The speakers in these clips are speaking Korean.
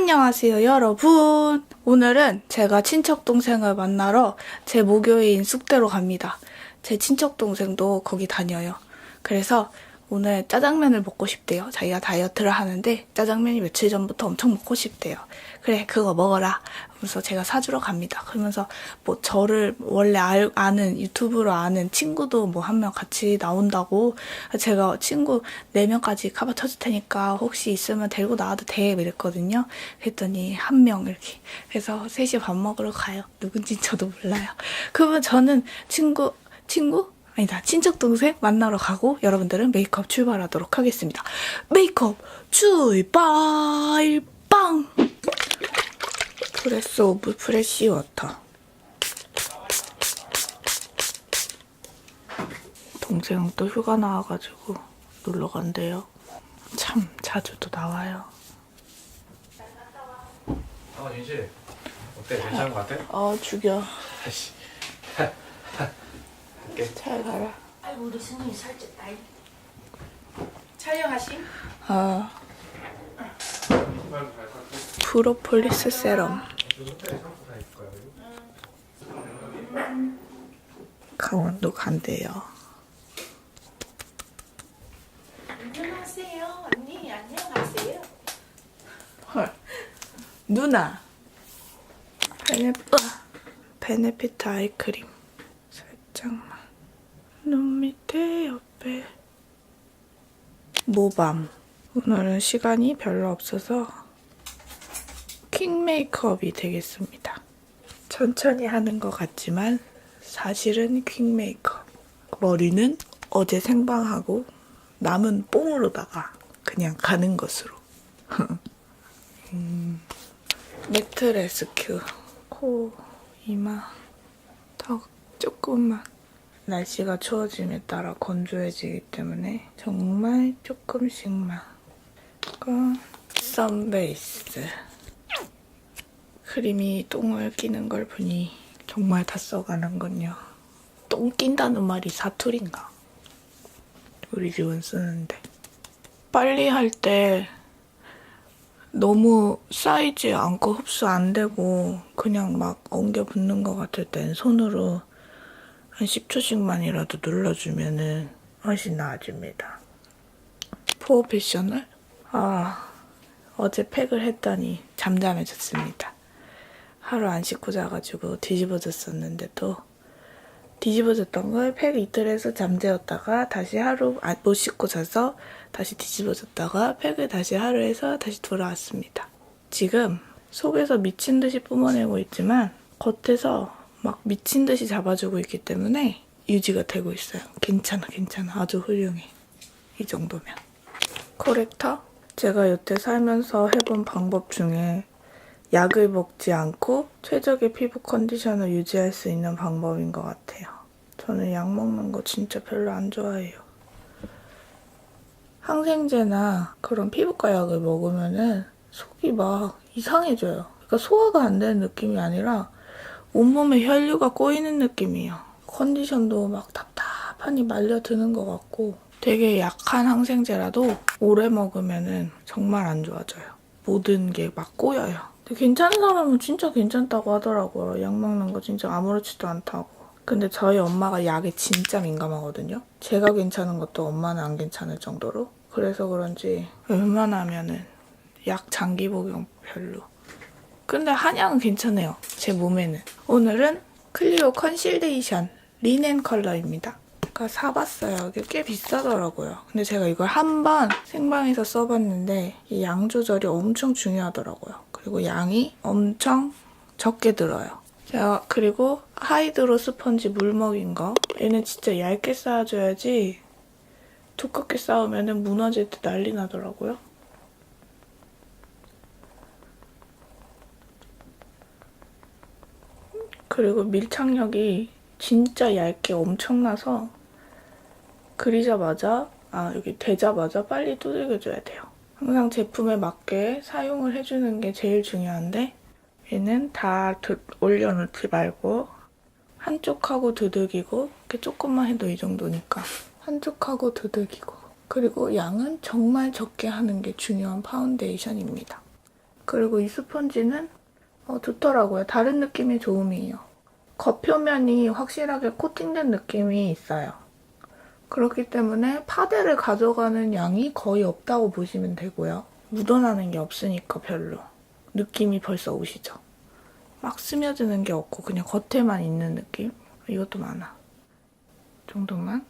안녕하세요 여러분. 오늘은 제가 친척동생을 만나러 제 모교인 쑥대로 갑니다. 제 친척동생도 거기 다녀요. 그래서 오늘 짜장면을 먹고 싶대요. 자기가 다이어트를 하는데 짜장면이 며칠 전부터 엄청 먹고 싶대요. 그래 그거 먹어라 하면서 제가 사주러 갑니다. 그러면서 뭐 저를 원래 아는 유튜브로 아는 친구도 뭐 한 명 같이 나온다고, 제가 친구 4명까지 카바 쳐줄 테니까 혹시 있으면 데리고 나와도 돼 이랬거든요. 그랬더니 한 명 이렇게. 그래서 셋이 밥 먹으러 가요. 누군지 저도 몰라요. 그러면 저는 아니다, 친척동생 만나러 가고 여러분들은 메이크업 출발하도록 하겠습니다. 메이크업 출발! 빵! 프레스 오브 프레쉬 워터. 동생은 또 휴가 나와가지고 놀러 간대요. 참 자주도 나와요. 윤실 어때? 괜찮은 것 같아? 죽여. 아이씨. 잘 가라. 아이고 우리 승민이 살쪘다. 촬영하심? 프로폴리스 세럼. 강원도 간대요. 안녕하세요. 언니 안녕하세요. 헐. 누나. 베네피트 아이크림. 살짝만. 눈 밑에 옆에. 모밤. 오늘은 시간이 별로 없어서 퀵 메이크업이 되겠습니다. 천천히 하는 것 같지만 사실은 퀵 메이크업. 머리는 어제 생방하고 남은 뽕으로다가 그냥 가는 것으로. 매트 레스큐. 코, 이마, 턱 조금만. 날씨가 추워짐에 따라 건조해지기 때문에 정말 조금씩만. 그리고 선베이스. 크림이 똥을 끼는 걸 보니 정말 다 써가는군요. 똥 낀다는 말이 사투리인가? 우리 집은 쓰는데. 빨리 할 때 너무 쌓이지 않고 흡수 안 되고 그냥 막 엉겨 붙는 것 같을 땐 손으로 한 10초씩만이라도 눌러주면은 훨씬 나아집니다. 프로페셔널? 어제 팩을 했더니 잠잠해졌습니다. 하루 안 씻고 자가지고 뒤집어졌었는데 또 뒤집어졌던 걸 팩 이틀 해서 잠재웠다가 다시 하루 못 씻고 자서 다시 뒤집어졌다가 팩을 다시 하루 해서 다시 돌아왔습니다. 지금 속에서 미친 듯이 뿜어내고 있지만 겉에서 막 미친 듯이 잡아주고 있기 때문에 유지가 되고 있어요. 괜찮아. 아주 훌륭해. 이 정도면. 코렉터? 제가 여태 살면서 해본 방법 중에 약을 먹지 않고 최적의 피부 컨디션을 유지할 수 있는 방법인 것 같아요. 저는 약 먹는 거 진짜 별로 안 좋아해요. 항생제나 그런 피부과 약을 먹으면은 속이 막 이상해져요. 그러니까 소화가 안 되는 느낌이 아니라 온몸에 혈류가 꼬이는 느낌이에요. 컨디션도 막 답답하니 말려드는 것 같고, 되게 약한 항생제라도 오래 먹으면은 정말 안 좋아져요. 모든 게 막 꼬여요. 근데 괜찮은 사람은 진짜 괜찮다고 하더라고요. 약 먹는 거 진짜 아무렇지도 않다고. 근데 저희 엄마가 약에 진짜 민감하거든요. 제가 괜찮은 것도 엄마는 안 괜찮을 정도로. 그래서 그런지 웬만하면은 약 장기 복용 별로. 근데 한약은 괜찮아요. 제 몸에는. 오늘은 클리오 컨실데이션 리넨 컬러입니다. 그러니까 사봤어요. 이게 꽤 비싸더라고요. 근데 제가 이걸 한 번 생방에서 써봤는데 이 양 조절이 엄청 중요하더라고요. 그리고 양이 엄청 적게 들어요. 제가 그리고 하이드로 스펀지 물 먹인 거. 얘는 진짜 얇게 쌓아줘야지 두껍게 쌓으면 무너질 때 난리 나더라고요. 그리고 밀착력이 진짜 얇게 엄청나서 그리자마자 여기 대자마자 빨리 두들겨줘야 돼요. 항상 제품에 맞게 사용을 해주는 게 제일 중요한데 얘는 다 올려놓지 말고 한쪽하고 두들기고 이렇게 조금만 해도 이 정도니까 한쪽하고 두들기고, 그리고 양은 정말 적게 하는 게 중요한 파운데이션입니다. 그리고 이 스펀지는 좋더라고요. 다른 느낌의 좋음이에요. 겉표면이 확실하게 코팅된 느낌이 있어요. 그렇기 때문에 파데를 가져가는 양이 거의 없다고 보시면 되고요. 묻어나는 게 없으니까 별로. 느낌이 벌써 오시죠? 막 스며드는 게 없고 그냥 겉에만 있는 느낌? 이것도 많아. 정도만.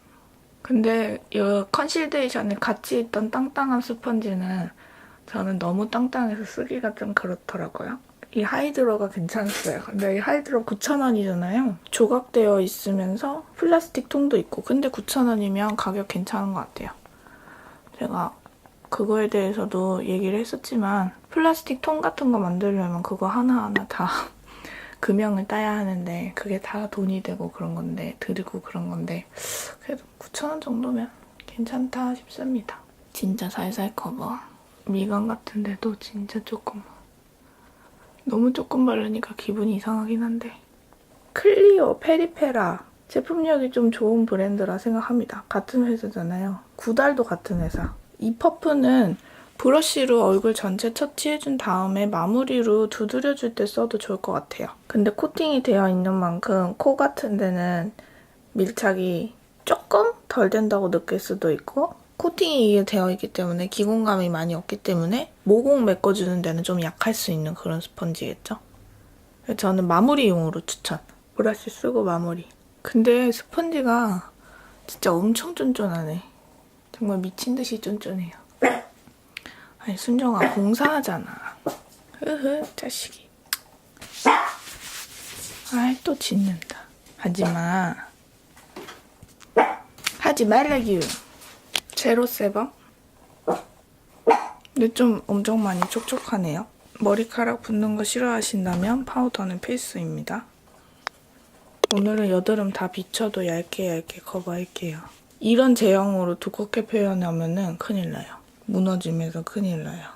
근데 이 컨실데이션에 같이 있던 땅땅한 스펀지는 저는 너무 땅땅해서 쓰기가 좀 그렇더라고요. 이 하이드로가 괜찮았어요. 근데 이 하이드로 9,000원이잖아요. 조각되어 있으면서 플라스틱 통도 있고. 근데 9,000원이면 가격 괜찮은 것 같아요. 제가 그거에 대해서도 얘기를 했었지만 플라스틱 통 같은 거 만들려면 그거 하나하나 다 금형을 따야 하는데 그게 다 돈이 되고 그런 건데 들고 그런 건데 그래도 9,000원 정도면 괜찮다 싶습니다. 진짜 살살 커버. 미간 같은데도 진짜 조금 너무 조금 바르니까 기분이 이상하긴 한데 클리오 페리페라 제품력이 좀 좋은 브랜드라 생각합니다. 같은 회사잖아요. 구달도 같은 회사. 이 퍼프는 브러쉬로 얼굴 전체 터치해준 다음에 마무리로 두드려줄 때 써도 좋을 것 같아요. 근데 코팅이 되어 있는 만큼 코 같은 데는 밀착이 조금 덜 된다고 느낄 수도 있고 코팅이 이게 되어 있기 때문에 기공감이 많이 없기 때문에 모공 메꿔주는 데는 좀 약할 수 있는 그런 스펀지겠죠? 그래서 저는 마무리용으로 추천. 브러쉬 쓰고 마무리. 근데 스펀지가 진짜 엄청 쫀쫀하네. 정말 미친 듯이 쫀쫀해요. 아니 순정아 공사하잖아. 흐흐 자식이. 아이 또 짖는다. 하지마. 하지 말라규. 제로 세범. 근데 좀 엄청 많이 촉촉하네요. 머리카락 붙는 거 싫어하신다면 파우더는 필수입니다. 오늘은 여드름 다 비춰도 얇게 커버할게요. 이런 제형으로 두껍게 표현하면은 큰일 나요. 무너지면서 큰일 나요.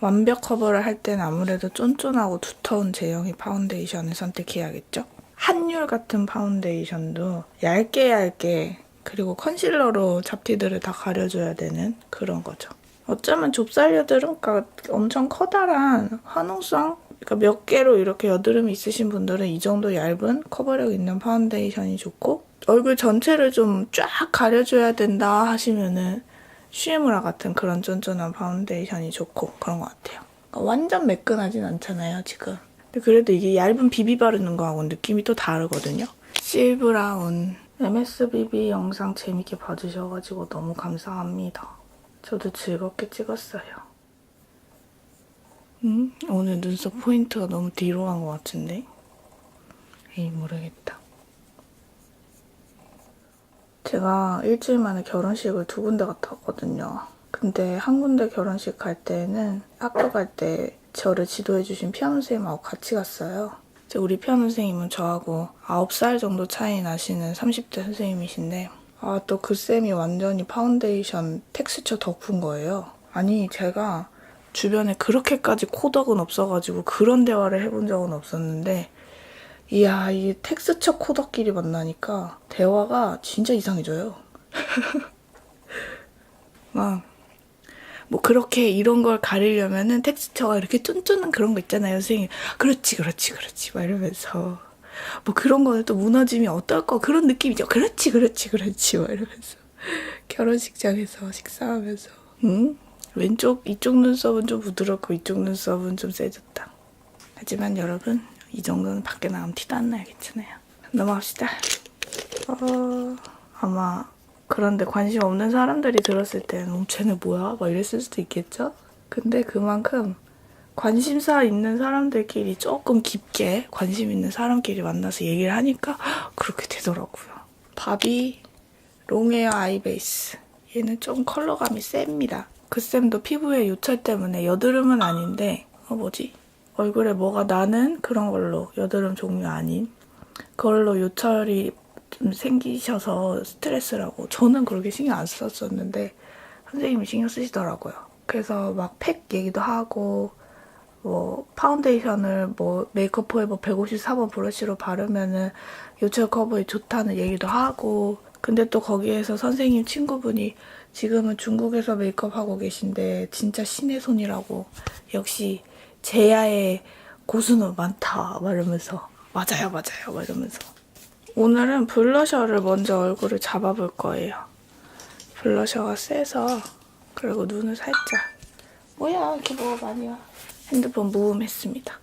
완벽 커버를 할 땐 아무래도 쫀쫀하고 두터운 제형의 파운데이션을 선택해야겠죠? 한율 같은 파운데이션도 얇게 그리고 컨실러로 잡티들을 다 가려줘야 되는 그런 거죠. 어쩌면 좁쌀 여드름가 엄청 커다란 화농성? 그러니까 몇 개로 이렇게 여드름이 있으신 분들은 이 정도 얇은 커버력 있는 파운데이션이 좋고 얼굴 전체를 좀 쫙 가려줘야 된다 하시면은 쉬에무라 같은 그런 쫀쫀한 파운데이션이 좋고 그런 것 같아요. 그러니까 완전 매끈하진 않잖아요, 지금. 근데 그래도 이게 얇은 비비 바르는 거하고는 느낌이 또 다르거든요. 실브라운 MSBB 영상 재밌게 봐주셔가지고 너무 감사합니다. 저도 즐겁게 찍었어요. 오늘 눈썹 포인트가 너무 뒤로 간 것 같은데? 에이 모르겠다. 제가 일주일 만에 결혼식을 2군데 갔다 왔거든요. 근데 한 군데 결혼식 갈 때는 학교 갈 때 저를 지도해주신 피아노 선생님하고 같이 갔어요. 우리 피아노 선생님은 저하고 9살 정도 차이 나시는 30대 선생님이신데 또 그 쌤이 완전히 파운데이션 텍스처 덕후인 거예요. 아니 제가 주변에 그렇게까지 코덕은 없어가지고 그런 대화를 해본 적은 없었는데 이야 이 텍스처 코덕끼리 만나니까 대화가 진짜 이상해져요. 막 뭐 그렇게 이런 걸 가리려면은 텍스처가 이렇게 쫀쫀한 그런 거 있잖아요, 선생님. 그렇지 막 이러면서 뭐 그런 거는 또 무너지면 어떨 거 그런 느낌이죠. 그렇지 막 이러면서 결혼식장에서 식사하면서 이쪽 눈썹은 좀 부드럽고 이쪽 눈썹은 좀 세졌다. 하지만 여러분 이 정도는 밖에 나가면 티도 안 나요. 괜찮아요. 넘어갑시다. 아마 그런데 관심 없는 사람들이 들었을 때는 쟤네 뭐야? 막 이랬을 수도 있겠죠? 근데 그만큼 관심사 있는 사람들끼리 조금 깊게 관심 있는 사람끼리 만나서 얘기를 하니까 그렇게 되더라고요. 바비 롱헤어 아이베이스. 얘는 좀 컬러감이 셉니다. 그 쌤도 피부에 요철 때문에 여드름은 아닌데 얼굴에 뭐가 나는 그런 걸로 여드름 종류 아닌 그걸로 요철이 좀 생기셔서 스트레스라고 저는 그렇게 신경 안 썼었는데 선생님이 신경 쓰시더라고요. 그래서 막 팩 얘기도 하고 뭐 파운데이션을 뭐 메이크업 포에버 154번 브러쉬로 바르면은 요철 커버에 좋다는 얘기도 하고 근데 또 거기에서 선생님 친구분이 지금은 중국에서 메이크업 하고 계신데 진짜 신의 손이라고 역시 제야의 고수는 많다 막 이러면서 맞아요 막 이러면서 오늘은 블러셔를 먼저 얼굴을 잡아볼 거예요. 블러셔가 세서 그리고 눈을 살짝 뭐야 이렇게 뭐가 많이 와. 핸드폰 무음했습니다.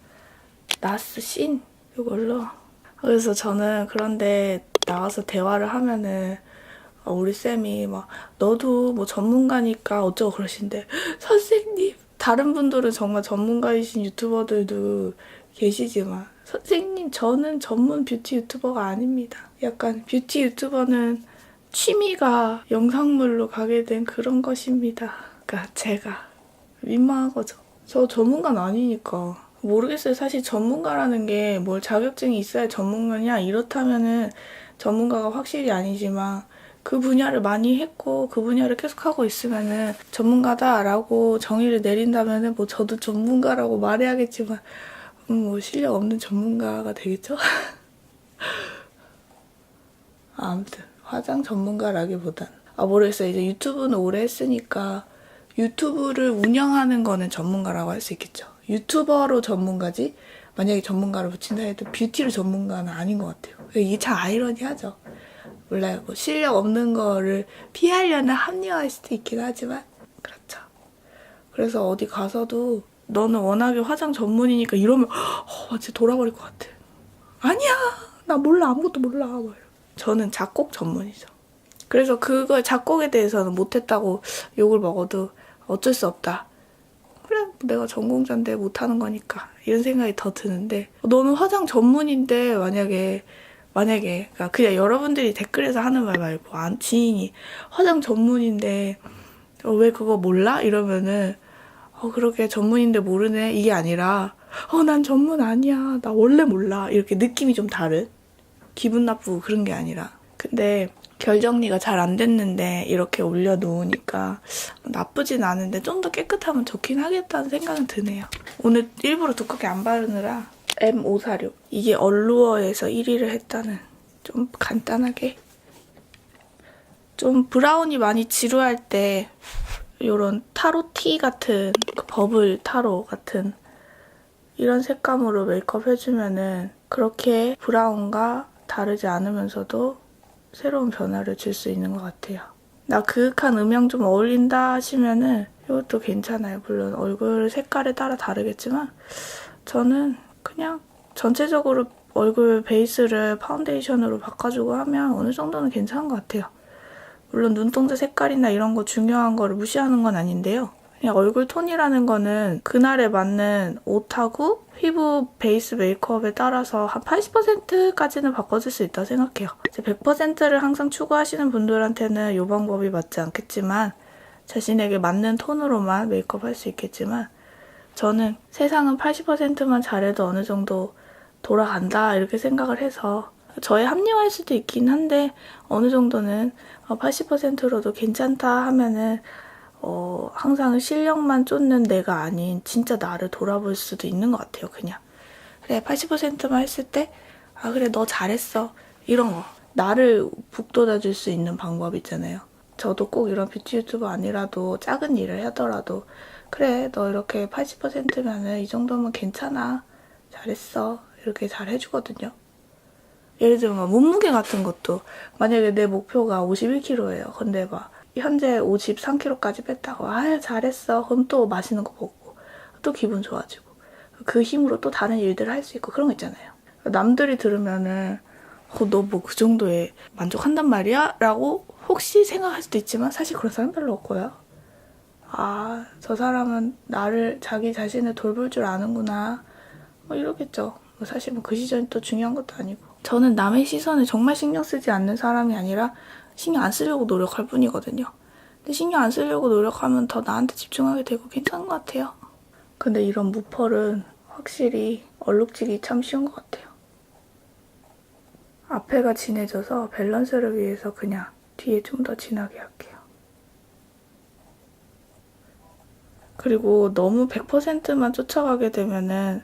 나스 신 이걸로. 그래서 저는 그런데 나와서 대화를 하면은 우리 쌤이 막 너도 뭐 전문가니까 어쩌고 그러신데 선생님 다른 분들은 정말 전문가이신 유튜버들도 계시지만 선생님 저는 전문 뷰티 유튜버가 아닙니다. 약간 뷰티 유튜버는 취미가 영상물로 가게 된 그런 것입니다. 그러니까 제가 민망한 거죠. 저 전문가는 아니니까. 모르겠어요. 사실 전문가라는 게 뭘 자격증이 있어야 전문가냐 이렇다면은 전문가가 확실히 아니지만 그 분야를 많이 했고 그 분야를 계속하고 있으면은 전문가다라고 정의를 내린다면은 뭐 저도 전문가라고 말해야겠지만 뭐 실력 없는 전문가가 되겠죠? 아무튼 화장 전문가라기보단 모르겠어요. 이제 유튜브는 오래 했으니까 유튜브를 운영하는 거는 전문가라고 할 수 있겠죠. 유튜버로 전문가지 만약에 전문가를 붙인다 해도 뷰티로 전문가는 아닌 것 같아요. 이게 참 아이러니하죠. 몰라요. 뭐 실력 없는 거를 피하려는 합리화일 수도 있긴 하지만 그렇죠. 그래서 어디 가서도 너는 워낙에 화장 전문이니까 이러면 진짜 돌아버릴 것 같아. 아니야 나 몰라 아무것도 몰라. 저는 작곡 전문이죠. 그래서 그거 작곡에 대해서는 못했다고 욕을 먹어도 어쩔 수 없다. 그래 내가 전공자인데 못하는 거니까 이런 생각이 더 드는데 너는 화장 전문인데 만약에 그러니까 그냥 여러분들이 댓글에서 하는 말 말고 지인이 화장 전문인데 왜 그거 몰라? 이러면은 그렇게 전문인데 모르네 이게 아니라 난 전문 아니야 나 원래 몰라 이렇게 느낌이 좀 다른 기분 나쁘고 그런 게 아니라 근데 결 정리가 잘 안 됐는데 이렇게 올려놓으니까 나쁘진 않은데 좀 더 깨끗하면 좋긴 하겠다는 생각은 드네요. 오늘 일부러 두껍게 안 바르느라 M546 이게 얼루어에서 1위를 했다는 좀 간단하게 좀 브라운이 많이 지루할 때 이런 타로티 같은 그 버블 타로 같은 이런 색감으로 메이크업 해주면은 그렇게 브라운과 다르지 않으면서도 새로운 변화를 줄 수 있는 것 같아요. 나 그윽한 음영 좀 어울린다 하시면은 이것도 괜찮아요. 물론 얼굴 색깔에 따라 다르겠지만 저는 그냥 전체적으로 얼굴 베이스를 파운데이션으로 바꿔주고 하면 어느 정도는 괜찮은 것 같아요. 물론 눈동자 색깔이나 이런 거 중요한 거를 무시하는 건 아닌데요. 그냥 얼굴 톤이라는 거는 그날에 맞는 옷하고 피부 베이스 메이크업에 따라서 한 80%까지는 바꿔줄 수 있다고 생각해요. 100%를 항상 추구하시는 분들한테는 이 방법이 맞지 않겠지만 자신에게 맞는 톤으로만 메이크업 할 수 있겠지만 저는 세상은 80%만 잘해도 어느 정도 돌아간다 이렇게 생각을 해서 저의 합리화일 수도 있긴 한데 어느 정도는 80%로도 괜찮다 하면은 항상 실력만 쫓는 내가 아닌 진짜 나를 돌아볼 수도 있는 것 같아요. 그냥 그래 80%만 했을 때 그래 너 잘했어 이런 거 나를 북돋아줄 수 있는 방법 있잖아요. 저도 꼭 이런 뷰티 유튜버 아니라도 작은 일을 하더라도 그래 너 이렇게 80%면은 이 정도면 괜찮아 잘했어 이렇게 잘 해주거든요. 예를 들면 몸무게 같은 것도 만약에 내 목표가 51kg예요. 근데 막 현재 53kg까지 뺐다고 잘했어. 그럼 또 맛있는 거 먹고 또 기분 좋아지고 그 힘으로 또 다른 일들을 할 수 있고 그런 거 있잖아요. 남들이 들으면은 너 뭐 그 정도에 만족한단 말이야? 라고 혹시 생각할 수도 있지만 사실 그런 사람 별로 없고요. 저 사람은 자기 자신을 돌볼 줄 아는구나 이러겠죠. 사실 그 시절이 또 중요한 것도 아니고 저는 남의 시선을 정말 신경 쓰지 않는 사람이 아니라 신경 안 쓰려고 노력할 뿐이거든요. 근데 신경 안 쓰려고 노력하면 더 나한테 집중하게 되고 괜찮은 것 같아요. 근데 이런 무펄은 확실히 얼룩지기 참 쉬운 것 같아요. 앞에가 진해져서 밸런스를 위해서 그냥 뒤에 좀 더 진하게 할게요. 그리고 너무 100%만 쫓아가게 되면은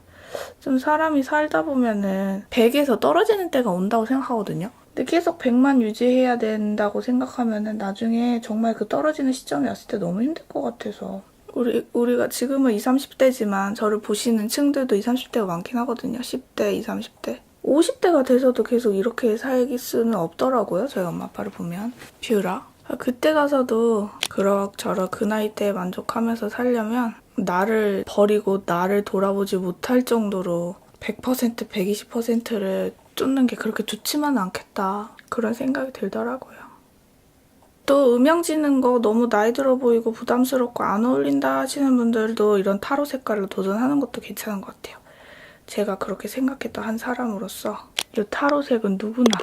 좀 사람이 살다 보면은 100에서 떨어지는 때가 온다고 생각하거든요. 근데 계속 100만 유지해야 된다고 생각하면은 나중에 정말 그 떨어지는 시점이 왔을 때 너무 힘들 것 같아서 우리가 지금은 20, 30대지만 저를 보시는 층들도 20, 30대가 많긴 하거든요. 10대, 20, 30대. 50대가 돼서도 계속 이렇게 살기 수는 없더라고요. 저희 엄마 아빠를 보면. 뷰라. 그때 가서도 그럭저럭 그 나이대에 만족하면서 살려면 나를 버리고 나를 돌아보지 못할 정도로 100%, 120%를 쫓는 게 그렇게 좋지만은 않겠다. 그런 생각이 들더라고요. 또 음영 지는 거 너무 나이 들어 보이고 부담스럽고 안 어울린다 하시는 분들도 이런 타로 색깔로 도전하는 것도 괜찮은 것 같아요. 제가 그렇게 생각했던 한 사람으로서 이 타로색은 누구나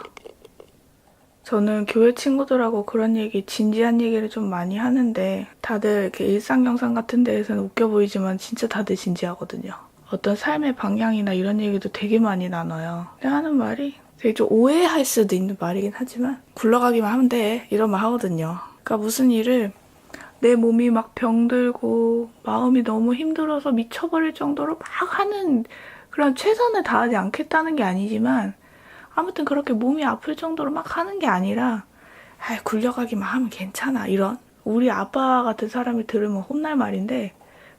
저는 교회 친구들하고 그런 얘기, 진지한 얘기를 좀 많이 하는데 다들 이렇게 일상 영상 같은 데에서는 웃겨 보이지만 진짜 다들 진지하거든요. 어떤 삶의 방향이나 이런 얘기도 되게 많이 나눠요. 근데 하는 말이 되게 좀 오해할 수도 있는 말이긴 하지만 굴러가기만 하면 돼 이런 말 하거든요. 그러니까 무슨 일을 내 몸이 막 병들고 마음이 너무 힘들어서 미쳐버릴 정도로 막 하는 그런 최선을 다하지 않겠다는 게 아니지만 아무튼 그렇게 몸이 아플 정도로 막 하는 게 아니라 굴려가기만 하면 괜찮아 이런 우리 아빠 같은 사람이 들으면 혼날 말인데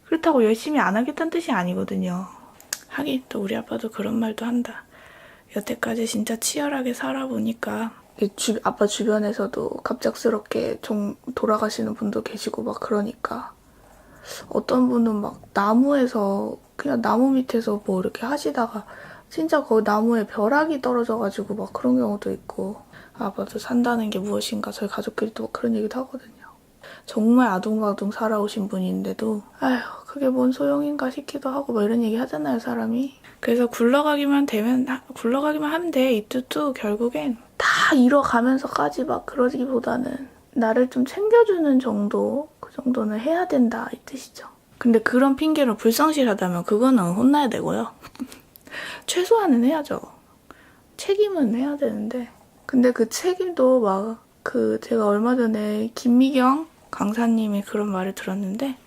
그렇다고 열심히 안 하겠다는 뜻이 아니거든요. 하긴 또 우리 아빠도 그런 말도 한다. 여태까지 진짜 치열하게 살아보니까 아빠 주변에서도 갑작스럽게 돌아가시는 분도 계시고 막 그러니까 어떤 분은 막 나무에서 그냥 나무 밑에서 뭐 이렇게 하시다가 진짜 거기 나무에 벼락이 떨어져가지고 막 그런 경우도 있고 아빠도 산다는 게 무엇인가 저희 가족끼리 또 그런 얘기도 하거든요. 정말 아둥바둥 살아오신 분인데도 아휴 그게 뭔 소용인가 싶기도 하고 뭐 이런 얘기 하잖아요 사람이. 그래서 굴러가기만 하면 돼 이 뜻도 결국엔 다 잃어가면서까지 막 그러기보다는 나를 좀 챙겨주는 정도 그 정도는 해야 된다 이 뜻이죠. 근데 그런 핑계로 불성실하다면 그거는 혼나야 되고요. 최소한은 해야죠. 책임은 해야 되는데 근데 그 책임도 막 제가 얼마 전에 김미경 강사님의 그런 말을 들었는데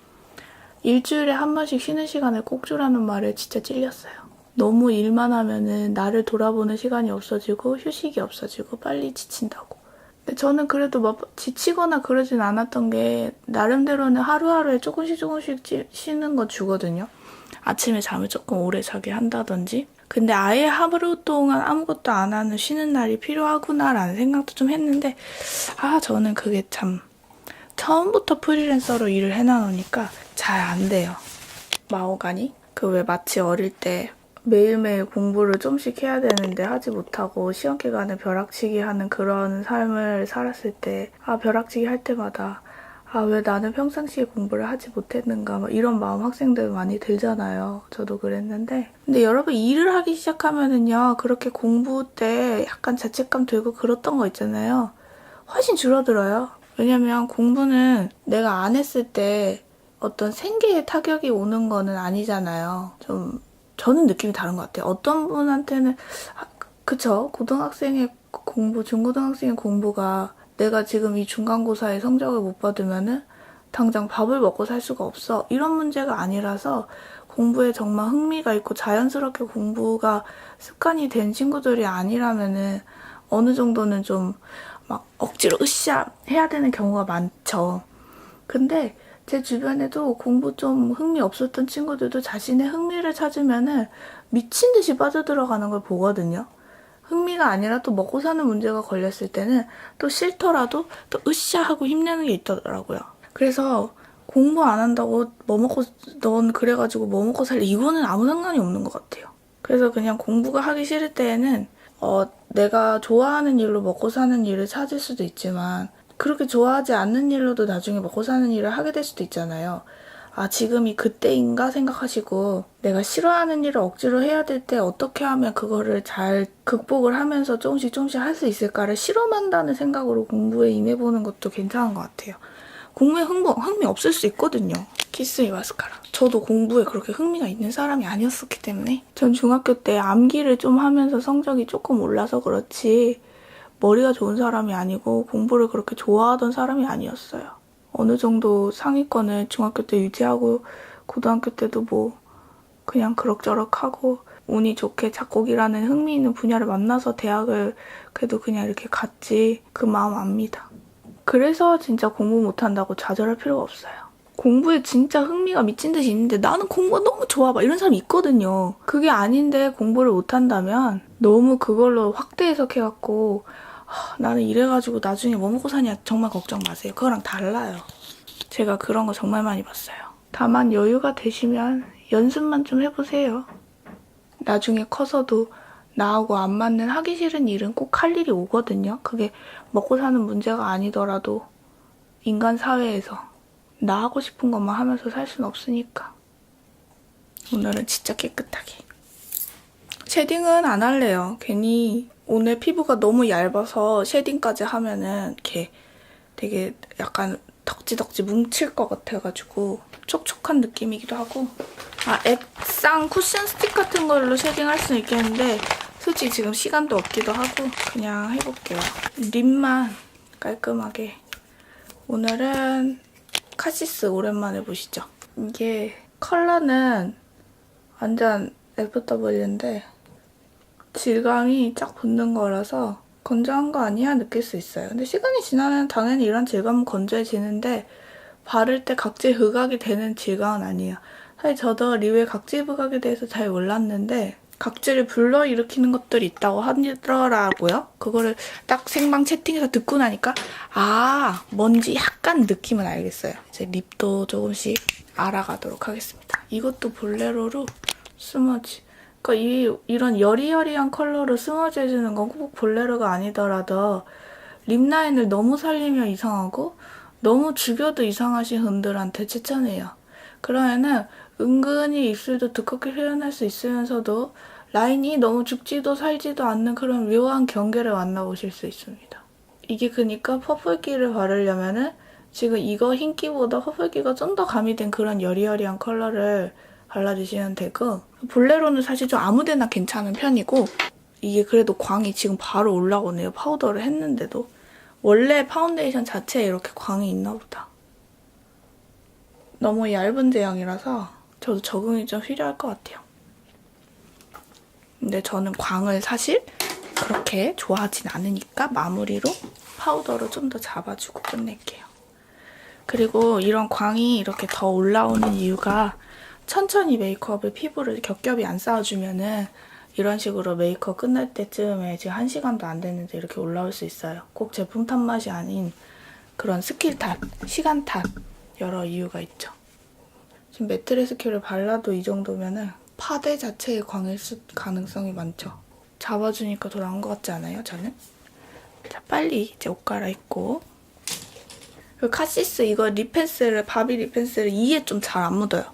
일주일에 한 번씩 쉬는 시간을 꼭 주라는 말에 진짜 찔렸어요. 너무 일만 하면은 나를 돌아보는 시간이 없어지고 휴식이 없어지고 빨리 지친다고. 근데 저는 그래도 막 지치거나 그러진 않았던 게 나름대로는 하루하루에 조금씩 쉬는 거 주거든요. 아침에 잠을 조금 오래 자게 한다든지. 근데 아예 하루 동안 아무것도 안 하는 쉬는 날이 필요하구나라는 생각도 좀 했는데 저는 그게 참 처음부터 프리랜서로 일을 해놔놓으니까 잘 안 돼요. 마오가니? 왜 마치 어릴 때 매일매일 공부를 좀씩 해야 되는데 하지 못하고 시험 기간에 벼락치기 하는 그런 삶을 살았을 때 벼락치기 할 때마다 왜 나는 평상시에 공부를 하지 못했는가 막 이런 마음 학생들 많이 들잖아요. 저도 그랬는데 근데 여러분 일을 하기 시작하면은요 그렇게 공부 때 약간 자책감 들고 그랬던 거 있잖아요. 훨씬 줄어들어요. 왜냐면 공부는 내가 안 했을 때 어떤 생계에 타격이 오는 거는 아니잖아요. 저는 느낌이 다른 것 같아요. 어떤 분한테는 그쵸? 고등학생의 공부, 중고등학생의 공부가 내가 지금 이 중간고사에 성적을 못 받으면은 당장 밥을 먹고 살 수가 없어. 이런 문제가 아니라서 공부에 정말 흥미가 있고 자연스럽게 공부가 습관이 된 친구들이 아니라면은 어느 정도는 좀 막 억지로 으쌰 해야 되는 경우가 많죠. 근데 제 주변에도 공부 좀 흥미 없었던 친구들도 자신의 흥미를 찾으면은 미친 듯이 빠져들어가는 걸 보거든요. 흥미가 아니라 또 먹고 사는 문제가 걸렸을 때는 또 싫더라도 또 으쌰 하고 힘내는 게 있더라고요. 그래서 공부 안 한다고 넌 그래가지고 뭐 먹고 살래 이거는 아무 상관이 없는 것 같아요. 그래서 그냥 공부가 하기 싫을 때에는 내가 좋아하는 일로 먹고 사는 일을 찾을 수도 있지만 그렇게 좋아하지 않는 일로도 나중에 먹고 사는 일을 하게 될 수도 있잖아요. 지금이 그때인가 생각하시고 내가 싫어하는 일을 억지로 해야 될 때 어떻게 하면 그거를 잘 극복을 하면서 조금씩 할 수 있을까를 실험한다는 생각으로 공부에 임해보는 것도 괜찮은 것 같아요. 공부에 흥미 없을 수 있거든요. 키스이 마스카라. 저도 공부에 그렇게 흥미가 있는 사람이 아니었었기 때문에 전 중학교 때 암기를 좀 하면서 성적이 조금 올라서 그렇지 머리가 좋은 사람이 아니고 공부를 그렇게 좋아하던 사람이 아니었어요. 어느 정도 상위권을 중학교 때 유지하고 고등학교 때도 뭐 그냥 그럭저럭 하고 운이 좋게 작곡이라는 흥미 있는 분야를 만나서 대학을 그래도 그냥 이렇게 갔지 그 마음 압니다. 그래서 진짜 공부 못한다고 좌절할 필요가 없어요. 공부에 진짜 흥미가 미친 듯이 있는데 나는 공부가 너무 좋아 막 이런 사람이 있거든요. 그게 아닌데 공부를 못한다면 너무 그걸로 확대 해석해갖고 나는 이래가지고 나중에 뭐 먹고 사냐 정말 걱정 마세요. 그거랑 달라요. 제가 그런 거 정말 많이 봤어요. 다만 여유가 되시면 연습만 좀 해보세요. 나중에 커서도 나하고 안 맞는 하기 싫은 일은 꼭 할 일이 오거든요. 그게 먹고 사는 문제가 아니더라도 인간 사회에서 나 하고 싶은 것만 하면서 살 수는 없으니까. 오늘은 진짜 깨끗하게. 쉐딩은 안 할래요. 괜히 오늘 피부가 너무 얇아서 쉐딩까지 하면은 이렇게 되게 약간 덕지덕지 뭉칠 것 같아가지고 촉촉한 느낌이기도 하고. 액상 쿠션 스틱 같은 걸로 쉐딩할 수는 있겠는데 솔직히 지금 시간도 없기도 하고 그냥 해볼게요. 립만 깔끔하게. 오늘은 카시스 오랜만에 보시죠. 이게 컬러는 완전 FW인데 질감이 쫙 붙는 거라서 건조한 거 아니야 느낄 수 있어요. 근데 시간이 지나면 당연히 이런 질감은 건조해지는데 바를 때 각질 부각이 되는 질감은 아니에요. 사실 저도 립의 각질 부각에 대해서 잘 몰랐는데 각질을 불러일으키는 것들이 있다고 하더라고요. 그거를 딱 생방 채팅에서 듣고 나니까 뭔지 약간 느낌은 알겠어요. 이제 립도 조금씩 알아가도록 하겠습니다. 이것도 볼레로로 스머지. 그러니까 이런 여리여리한 컬러로 스머지 해주는 건 꼭 볼레로가 아니더라도 립 라인을 너무 살리면 이상하고 너무 죽여도 이상하신 분들한테 추천해요. 그러면은 은근히 입술도 두껍게 표현할 수 있으면서도 라인이 너무 죽지도 살지도 않는 그런 묘한 경계를 만나보실 수 있습니다. 이게 그니까 퍼플기를 바르려면은 지금 이거 흰기보다 퍼플기가 좀 더 가미된 그런 여리여리한 컬러를 발라주시면 되고 볼레로는 사실 좀 아무데나 괜찮은 편이고 이게 그래도 광이 지금 바로 올라오네요. 파우더를 했는데도. 원래 파운데이션 자체에 이렇게 광이 있나 보다. 너무 얇은 제형이라서 저도 적응이 좀 필요할 것 같아요. 근데 저는 광을 사실 그렇게 좋아하진 않으니까 마무리로 파우더로 좀 더 잡아주고 끝낼게요. 그리고 이런 광이 이렇게 더 올라오는 이유가 천천히 메이크업을 피부를 겹겹이 안 쌓아주면은 이런 식으로 메이크업 끝날 때쯤에 지금 1시간도 안 됐는데 이렇게 올라올 수 있어요. 꼭 제품 탓 맛이 아닌 그런 스킬 탓, 시간 탓 여러 이유가 있죠. 지금 매트리스 큐를 발라도 이 정도면은 파데 자체의 광일 가능성이 많죠. 잡아주니까 더 나은 것 같지 않아요, 저는? 자, 빨리 이제 옷 갈아입고. 그리고 카시스 이거 바비 립펜슬을 이에 좀 잘 안 묻어요.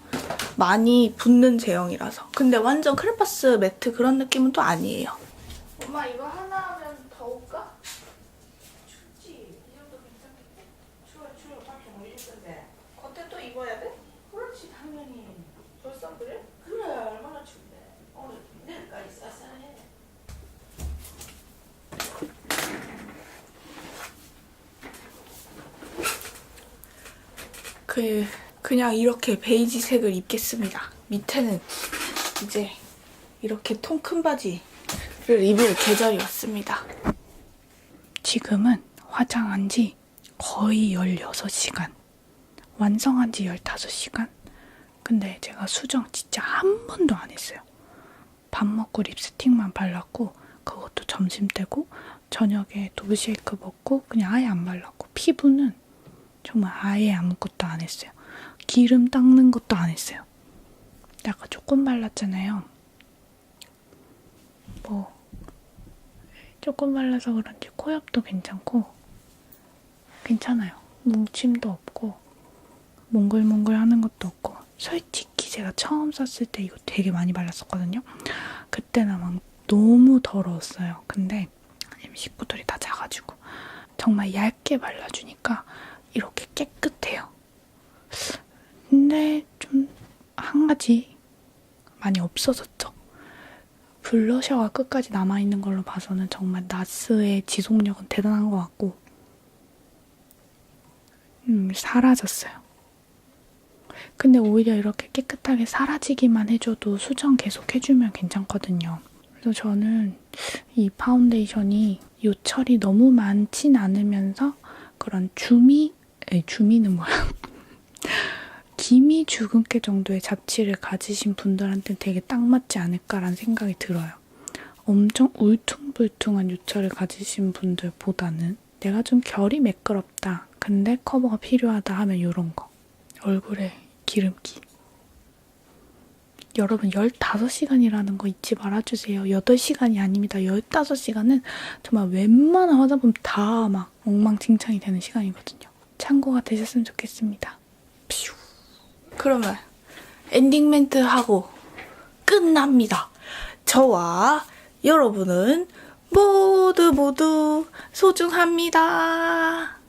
많이 붙는 제형이라서. 근데 완전 크레파스 매트 그런 느낌은 또 아니에요. 엄마 이거 하나 하면 더울까? 춥지. 이 정도 괜찮겠지? 추워. 밖에 못 입을 건데. 겉에 또 입어야 돼? 그렇지 당연히. 벌써 그래? 그래 얼마나 추운데. 오늘 내일까지 쌀쌀해. 그냥 이렇게 베이지색을 입겠습니다. 밑에는 이제 이렇게 통 큰 바지를 입을 계절이 왔습니다. 지금은 화장한 지 거의 16시간. 완성한 지 15시간. 근데 제가 수정 진짜 한 번도 안 했어요. 밥 먹고 립스틱만 발랐고 그것도 점심 때고 저녁에 도브쉐이크 먹고 그냥 아예 안 발랐고 피부는 정말 아예 아무것도 안 했어요. 기름 닦는 것도 안 했어요. 아까 조금 발랐잖아요. 조금 발라서 그런지 코옆도 괜찮고 괜찮아요. 뭉침도 없고 몽글몽글 하는 것도 없고 솔직히 제가 처음 썼을 때 이거 되게 많이 발랐었거든요. 그때는 막 너무 더러웠어요. 근데 식구들이 다 자가지고 정말 얇게 발라주니까 이렇게 깨끗해요. 근데 좀 한 가지 많이 없어졌죠. 블러셔가 끝까지 남아있는 걸로 봐서는 정말 나스의 지속력은 대단한 것 같고 사라졌어요. 근데 오히려 이렇게 깨끗하게 사라지기만 해줘도 수정 계속 해주면 괜찮거든요. 그래서 저는 이 파운데이션이 요철이 너무 많진 않으면서 그런 주미는 뭐야? 기미 주근깨 정도의 잡티를 가지신 분들한테는 되게 딱 맞지 않을까라는 생각이 들어요. 엄청 울퉁불퉁한 유철을 가지신 분들보다는 내가 좀 결이 매끄럽다. 근데 커버가 필요하다 하면 이런 거. 얼굴에 기름기. 여러분 15시간이라는 거 잊지 말아주세요. 8시간이 아닙니다. 15시간은 정말 웬만한 화장품 다 막 엉망진창이 되는 시간이거든요. 참고가 되셨으면 좋겠습니다. 퓨. 그러면 엔딩 멘트 하고 끝납니다. 저와 여러분은 모두 소중합니다.